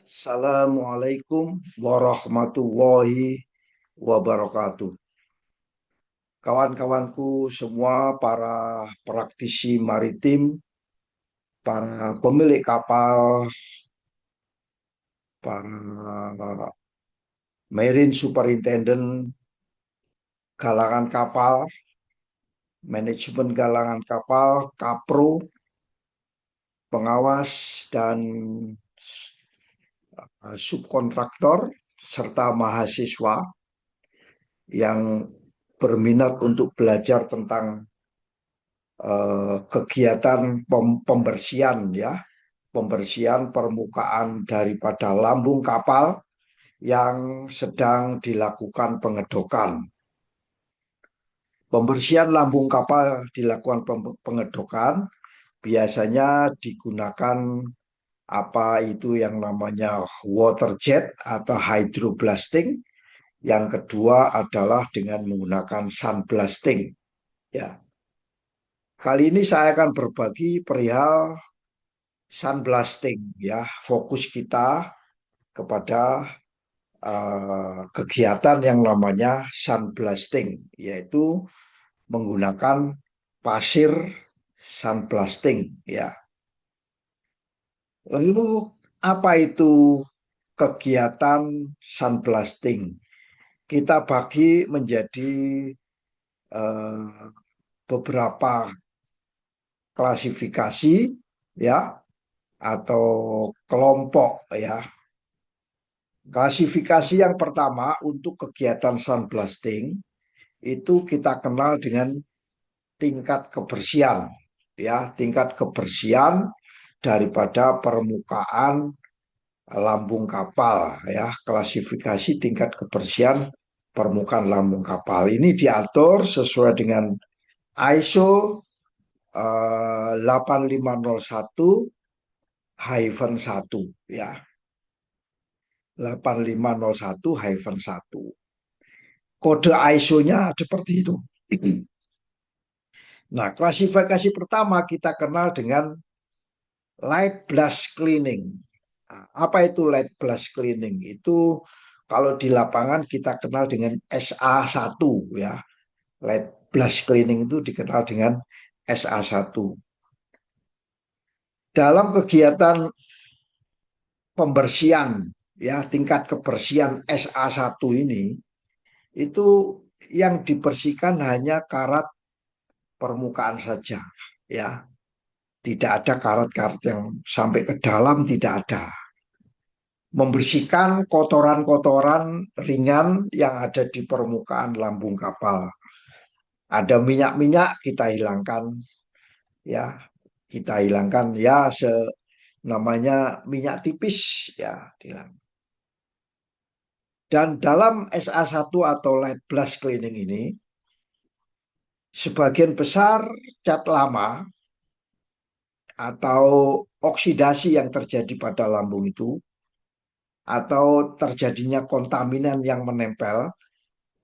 Assalamualaikum warahmatullahi wabarakatuh. Kawan-kawanku semua, para praktisi maritim, para pemilik kapal, para marine superintendent, galangan kapal, manajemen galangan kapal, kapro, pengawas, dan subkontraktor, serta mahasiswa yang berminat untuk belajar tentang kegiatan pembersihan, ya, pembersihan permukaan daripada lambung kapal yang sedang dilakukan pengedokan. Pembersihan lambung kapal dilakukan pengedokan biasanya digunakan apa itu yang namanya water jet atau hydroblasting. Yang kedua adalah dengan menggunakan sunblasting, ya. Kali ini saya akan berbagi perihal sunblasting, ya. Fokus kita kepada kegiatan yang namanya sunblasting, yaitu menggunakan pasir sunblasting, ya. Lalu apa itu kegiatan sunblasting? Kita bagi menjadi beberapa klasifikasi, ya, atau kelompok, ya. Klasifikasi yang pertama untuk kegiatan sunblasting itu kita kenal dengan tingkat kebersihan, ya, tingkat kebersihan daripada permukaan lambung kapal, ya. Klasifikasi tingkat kebersihan permukaan lambung kapal ini diatur sesuai dengan ISO 8501-1, ya. 8501-1. Kode ISO-nya seperti itu. Nah, klasifikasi pertama kita kenal dengan light blast cleaning. Nah, apa itu light blast cleaning? Itu kalau di lapangan kita kenal dengan SA1, ya. Light blast cleaning itu dikenal dengan SA1. Dalam kegiatan pembersihan, ya, tingkat kebersihan SA1 ini, itu yang dibersihkan hanya karat permukaan saja, ya. Tidak ada karat-karat yang sampai ke dalam, tidak ada. Membersihkan kotoran-kotoran ringan yang ada di permukaan lambung kapal. Ada minyak-minyak kita hilangkan, ya. Kita hilangkan, ya, namanya minyak tipis, ya, hilang. Dan dalam SA1 atau light blast cleaning ini, sebagian besar cat lama atau oksidasi yang terjadi pada lambung itu, atau terjadinya kontaminan yang menempel,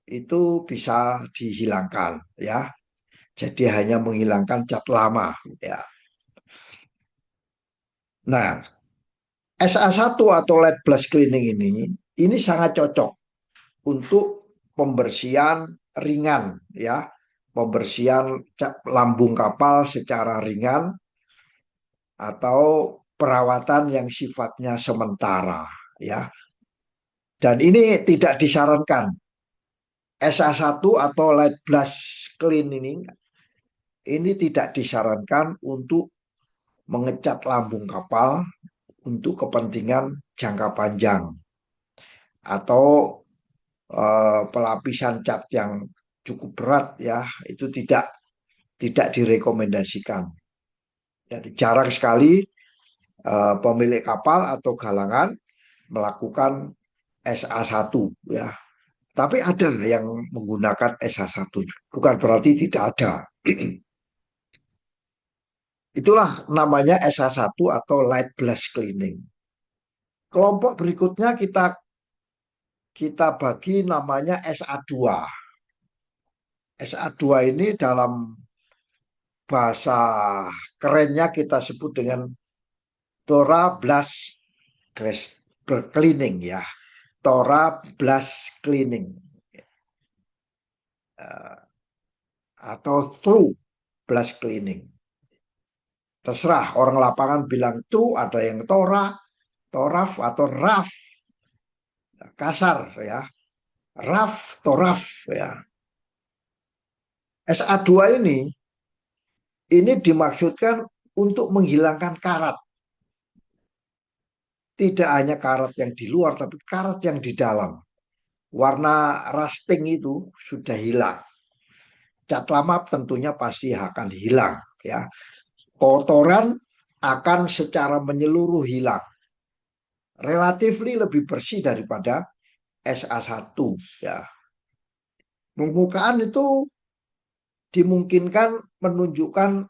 itu bisa dihilangkan, ya. Jadi hanya menghilangkan cat lama, ya. Nah, SA1 atau light blast cleaning ini sangat cocok untuk pembersihan ringan, ya. Pembersihan lambung kapal secara ringan atau perawatan yang sifatnya sementara, ya. Dan ini tidak disarankan. SA1 atau light blast cleaning ini tidak disarankan untuk mengecat lambung kapal untuk kepentingan jangka panjang atau pelapisan cat yang cukup berat, ya. Itu tidak direkomendasikan. Jadi jarang sekali pemilik kapal atau galangan melakukan SA1, ya. Tapi ada yang menggunakan SA1, bukan berarti tidak ada. Itulah namanya SA1 atau light blast cleaning. Kelompok berikutnya kita bagi namanya SA2. SA2 ini dalam bahasa kerennya kita sebut dengan Thora Blast bercleaning ya, tora blast cleaning atau through blast cleaning. Terserah orang lapangan bilang through, ada yang tora, toraf atau raf, kasar ya, raf, toraf ya. SA2 ini dimaksudkan untuk menghilangkan karat. Tidak hanya karat yang di luar, tapi karat yang di dalam. Warna rusting itu sudah hilang. Cat lama tentunya pasti akan hilang. Ya, kotoran akan secara menyeluruh hilang. Relatif lebih bersih daripada SA1. Ya, permukaan itu dimungkinkan menunjukkan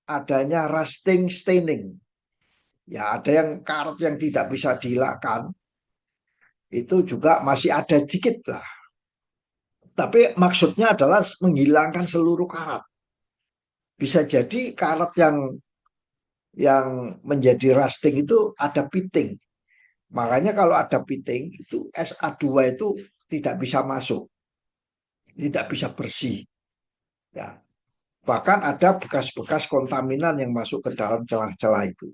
adanya rusting staining. Ya, ada yang karat yang tidak bisa dihilangkan, itu juga masih ada sedikit lah. Tapi maksudnya adalah menghilangkan seluruh karat. Bisa jadi karat yang menjadi rusting itu ada pitting. Makanya kalau ada pitting itu SA2 itu tidak bisa masuk, tidak bisa bersih. Ya, bahkan ada bekas-bekas kontaminan yang masuk ke dalam celah-celah itu.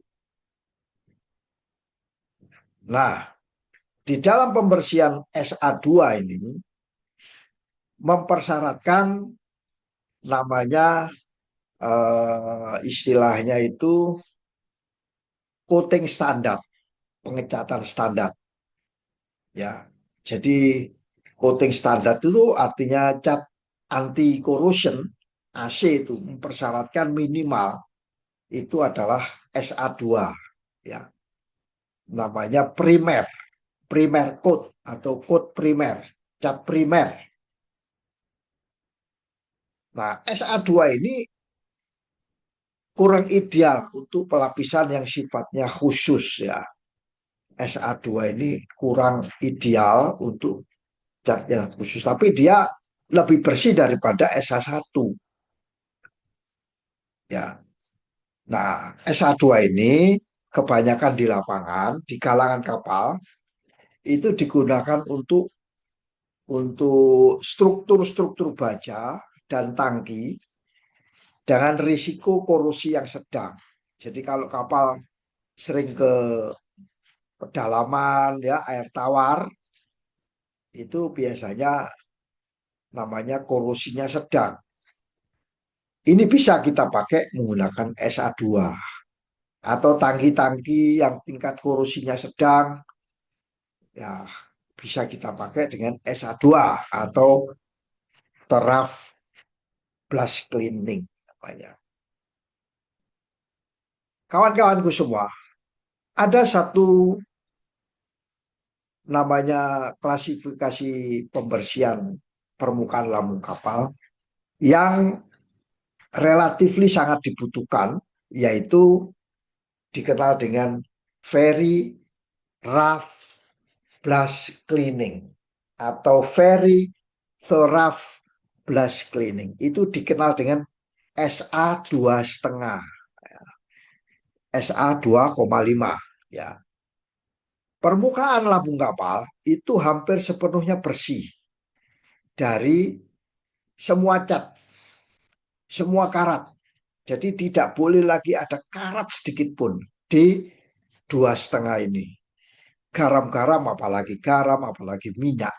Nah, di dalam pembersihan SA2 ini mempersyaratkan namanya istilahnya itu coating standar, pengecatan standar. Ya, jadi coating standar itu artinya cat anti corrosion AC itu mempersyaratkan minimal itu adalah SA2 ya. Namanya primer coat atau coat primer, cat primer. Nah, SA2 ini kurang ideal untuk pelapisan yang sifatnya khusus ya. SA2 ini kurang ideal untuk cat yang khusus, tapi dia lebih bersih daripada SA1 ya. Nah, SA2 ini kebanyakan di lapangan, di kalangan kapal itu digunakan untuk struktur-struktur baja dan tangki dengan risiko korosi yang sedang. Jadi kalau kapal sering ke pedalaman ya, air tawar, itu biasanya namanya korosinya sedang. Ini bisa kita pakai menggunakan SA2 atau tangki-tangki yang tingkat korosinya sedang, ya bisa kita pakai dengan SA2 atau teraf blast cleaning namanya. Kawan-kawanku semua, ada satu namanya klasifikasi pembersihan permukaan lambung kapal yang relatif sangat dibutuhkan, yaitu dikenal dengan very rough blast cleaning atau very thorough blast cleaning. Itu dikenal dengan SA2,5, SA2,5 ya. Permukaan lambung kapal itu hampir sepenuhnya bersih dari semua cat, semua karat. Jadi tidak boleh lagi ada karat sedikit pun di 2,5 ini. Garam-garam, apalagi minyak.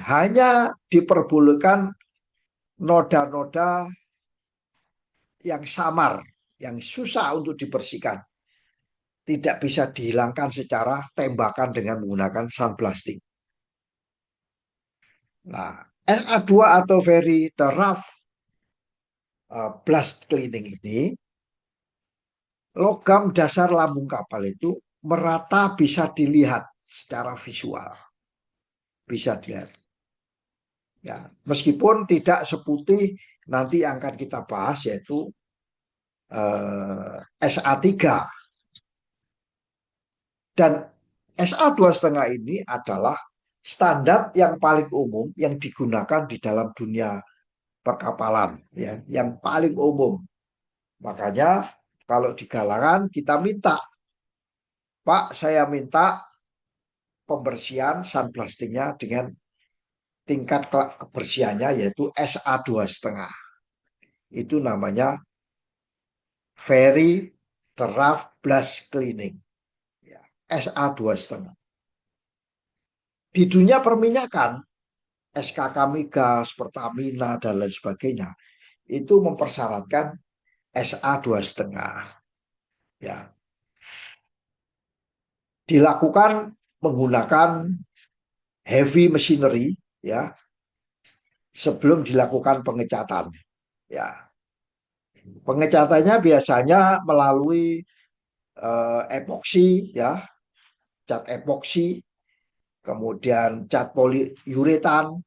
Hanya diperbolehkan noda-noda yang samar, yang susah untuk dibersihkan. Tidak bisa dihilangkan secara tembakan dengan menggunakan sunblasting. Nah, SA2 atau very rough blast cleaning ini, logam dasar lambung kapal itu merata bisa dilihat secara visual. Bisa dilihat. Ya, meskipun tidak seputih nanti akan kita bahas yaitu SA3. Dan SA2,5 ini adalah standar yang paling umum yang digunakan di dalam dunia perkapalan, ya, yang paling umum. Makanya kalau di galangan kita minta Pak, saya minta pembersihan sunblastingnya dengan tingkat kebersihannya yaitu SA2,5. Itu namanya Very Thorough Blast Cleaning. Ya, SA2,5. Di dunia perminyakan, SKK Migas, Pertamina, dan lain sebagainya, itu mempersyaratkan SA2,5. Ya, dilakukan menggunakan heavy machinery, ya, sebelum dilakukan pengecatan. Ya, pengecatannya biasanya melalui epoksi, ya, cat epoksi, kemudian cat poliuretan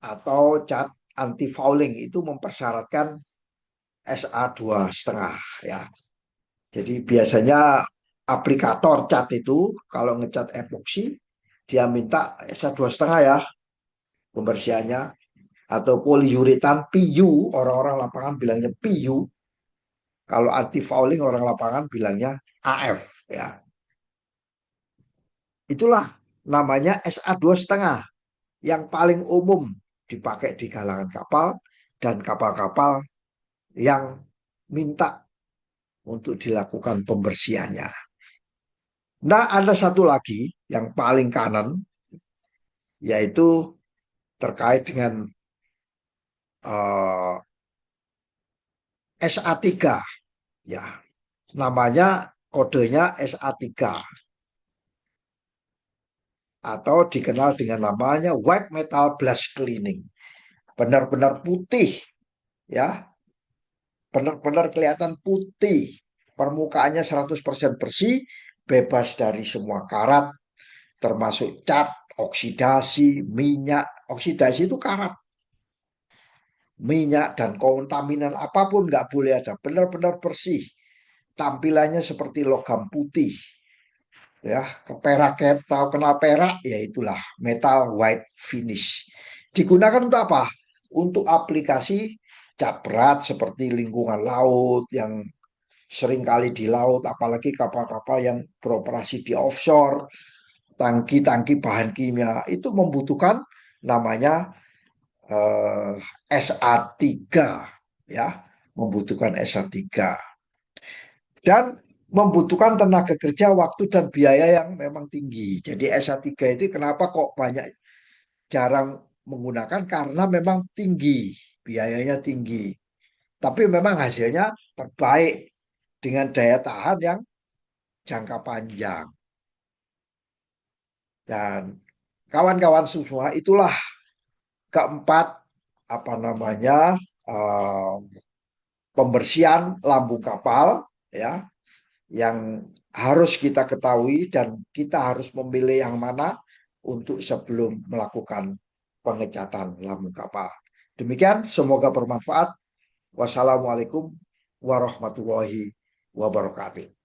atau cat anti fouling, itu mempersyaratkan SA2,5, ya. Jadi biasanya aplikator cat itu kalau ngecat epoksi dia minta SA2,5 ya pembersihannya, atau poliuretan PU, orang-orang lapangan bilangnya PU, kalau anti fouling orang lapangan bilangnya AF, ya. Itulah namanya SA2,5 yang paling umum dipakai di galangan kapal dan kapal-kapal yang minta untuk dilakukan pembersihannya. Nah, ada satu lagi yang paling kanan, yaitu terkait dengan SA3, ya. Namanya kodenya SA3 atau dikenal dengan namanya white metal blast cleaning. Benar-benar putih, ya. Benar-benar kelihatan putih. Permukaannya 100% bersih, bebas dari semua karat, termasuk cat, oksidasi, minyak. Oksidasi itu karat. Minyak dan kontaminan apapun nggak boleh ada. Benar-benar bersih. Tampilannya seperti logam putih. Ya, perak, tahu kenal perak, ya itulah metal white finish. Digunakan untuk apa? Untuk aplikasi cat berat seperti lingkungan laut yang sering kali di laut, apalagi kapal-kapal yang beroperasi di offshore, tangki-tangki bahan kimia, itu membutuhkan namanya eh, SA3, ya, membutuhkan SA3 dan membutuhkan tenaga kerja, waktu dan biaya yang memang tinggi. Jadi SA3 itu kenapa kok banyak jarang menggunakan, karena memang tinggi, biayanya tinggi. Tapi memang hasilnya terbaik dengan daya tahan yang jangka panjang. Dan kawan-kawan semua, itulah keempat apa namanya eh, pembersihan lambung kapal, ya, yang harus kita ketahui dan kita harus memilih yang mana untuk sebelum melakukan pengecatan lambung kapal. Demikian, semoga bermanfaat. Wassalamualaikum warahmatullahi wabarakatuh.